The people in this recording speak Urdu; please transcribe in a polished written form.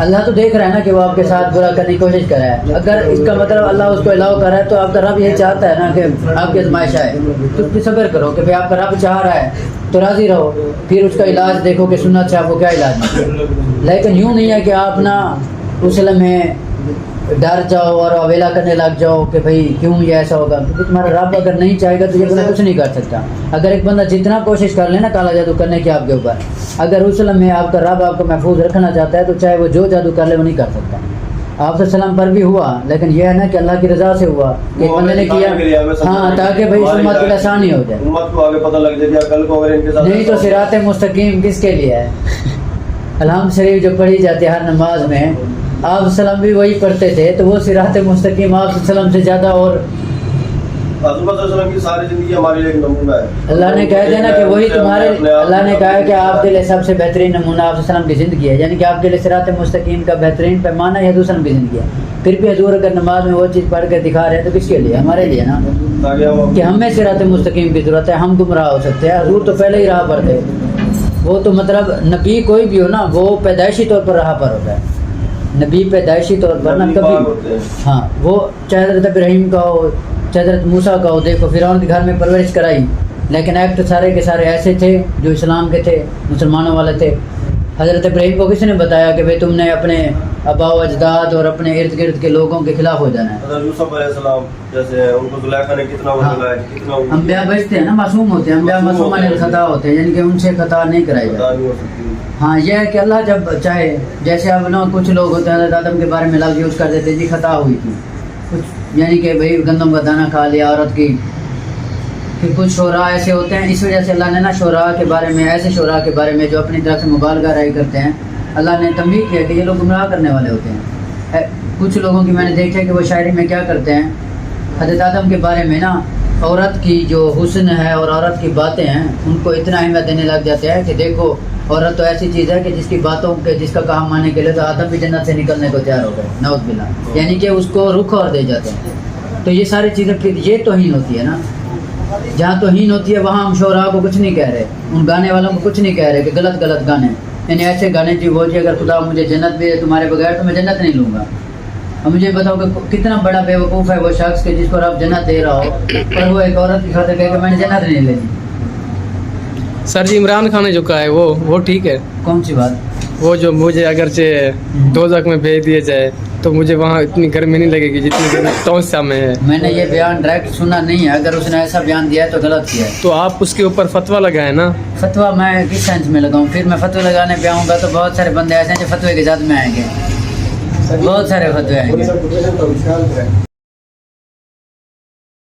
اللہ تو دیکھ رہا ہے نا کہ وہ آپ کے ساتھ برا کرنے کی کوشش کر رہا ہے. اگر اس کا مطلب اللہ اس کو الاؤ کر رہا ہے تو آپ کا رب یہ چاہتا ہے نا کہ آپ کی آزمائش آئے تو اس پہ صبر کرو کہ بھائی آپ کا رب چاہ رہا ہے تو راضی رہو. پھر اس کا علاج دیکھو کہ سنت سے آپ کو کیا علاج ہے. لیکن یوں نہیں ہے کہ آپ نا اس لمحے ڈر جاؤ اور اویلا کرنے لگ جاؤ کہ بھائی کیوں یہ ایسا ہوگا, کیونکہ تمہارا رب اگر نہیں چاہے گا تو یہ بندہ کچھ نہیں کر سکتا. اگر ایک بندہ جتنا کوشش کر لے نا کالا جادو کرنے کی آپ کے اوپر, اگر اس لمحے آپ کا رب آپ کو محفوظ رکھنا چاہتا ہے تو چاہے وہ جو جادو کر لے وہ نہیں کر سکتا. آپ صلی اللہ علیہ وسلم پر بھی ہوا, لیکن یہ ہے نا کہ اللہ کی رضا سے ہوا کہ بندے نے کیا, ہاں تاکہ بھائی امت کے لیے آسانی ہو جائے, امت کو آگے پتہ لگ جائے کل کو اگر ان کے ساتھ نہیں تو صراط مستقیم کس کے لیے ہے. الحمد شریف جو پڑھی جاتی ہے ہر نماز میں, آپ وسلم بھی وہی پڑھتے تھے, تو وہ صراط مستقیم آپ وسلم سے زیادہ اور حضرت صلی اللہ علیہ وسلم کی ساری زندگی ہمارے لیے ایک نمونہ ہے. اللہ نے کہہ دیا نا کہ وہی تمہارے, اللہ نے کہا کہ آپ کے لیے سب سے بہترین نمونہ آپ وسلم کی زندگی ہے, یعنی کہ آپ کے لیے صراط مستقیم کا بہترین پیمانہ حضور وسلم کی زندگی ہے. پھر بھی حضور اگر نماز میں وہ چیز پڑھ کے دکھا رہے ہیں تو کس کے لیے؟ ہمارے لیے نا, کہ ہمیں صراط مستقیم کی ضرورت ہے, ہم گمراہ ہو سکتے ہیں. حضور تو پہلے ہی راہ پر تھے. وہ تو مطلب نبی کوئی بھی ہو نا وہ پیدائشی طور پر راہ پر ہوتا ہے. نبی پیدائشی طور پر نا کبھی, ہاں وہ چاہے حضرت ابراہیم کا ہو چاہے حضرت موسیٰ کا ہو, دیکھو فرعون کے گھر میں پرورش کرائی, لیکن ایکٹ سارے کے سارے ایسے تھے جو اسلام کے تھے, مسلمانوں والے تھے. حضرت ابراہیم کو کس نے بتایا کہ بھئی تم نے اپنے آباء و اجداد اور اپنے ارد گرد کے لوگوں کے خلاف ہو جانا ہے. حضرت یوسف علیہ السلام جیسے ان کو زلیخا نے کتنا بتلایا, کتنا انبیاء بچتے ہیں نا, معصوم ہوتے ہیں انبیاء, معصومان الخطا ہوتے ہیں, یعنی کہ ان سے خطا نہیں کرائی جاتی. ہاں یہ ہے کہ اللہ جب چاہے, جیسے اب نا کچھ لوگ ہوتے ہیں حضرت آدم کے بارے میں لفظ یوز کر دیتے جی خطا ہوئی تھی کچھ, یعنی کہ بھئی گندم کا دانہ کھا لیا عورت کی. پھر کچھ شعراء ایسے ہوتے ہیں, اس وجہ سے اللہ نے نا شعراء کے بارے میں, ایسے شعراء کے بارے میں جو اپنی طرف سے مبالغہ رائے کرتے ہیں, اللہ نے تنبیہ کیا کہ یہ لوگ گمراہ کرنے والے ہوتے ہیں. کچھ لوگوں کی میں نے دیکھا کہ وہ شاعری میں کیا کرتے ہیں, حضرت آدم کے بارے میں نا عورت کی جو حسن ہے اور عورت کی باتیں ہیں ان کو اتنا اہمیت دینے لگ جاتے ہیں کہ دیکھو عورت تو ایسی چیز ہے کہ جس کی باتوں کے, جس کا کام ماننے کے لیے تو آدم بھی جنت سے نکلنے کو تیار ہو گئے, نعوذ باللہ, یعنی کہ اس کو رخ اور دے جاتے ہیں. تو یہ ساری چیزیں پھر یہ توہین ہوتی ہے نا, جہاں توہین ہوتی ہے وہاں ہم شعراء کو کچھ نہیں کہہ رہے, ان گانے والوں کو کچھ نہیں کہہ رہے کہ غلط غلط گانے, یعنی ایسے گانے جی وہ جی اگر خدا مجھے جنت بھی ہے تمہارے بغیر تو میں جنت نہیں لوں گا. اب مجھے بتاؤ کہ کتنا بڑا بے وقوف ہے وہ شخص کہ جس کو رب جنت دے رہا ہو اور وہ ایک عورت کی خاطر کہے کہ میں نے جنت نہیں لینی. سر جی عمران خان نے جو کہا ہے وہ ٹھیک ہے؟ کون سی بات؟ وہ جو مجھے اگرچہ دوزخ میں بھیج دیے جائے تو مجھے وہاں اتنی گرمی نہیں لگے گی جتنی گرمی توسیہ میں ہے. میں نے یہ بیان ڈائریکٹ سنا نہیں ہے, اگر اس نے ایسا بیان دیا ہے تو غلط کیا ہے. تو آپ اس کے اوپر فتویٰ لگائیں نا. فتویٰ میں کس سینس میں لگاؤں؟ پھر میں فتوی لگانے پہ آؤں گا تو بہت سارے بندے ایسے ہیں جو فتوی کے ساتھ میں آئیں گے, بہت سارے فتوی آئیں گے.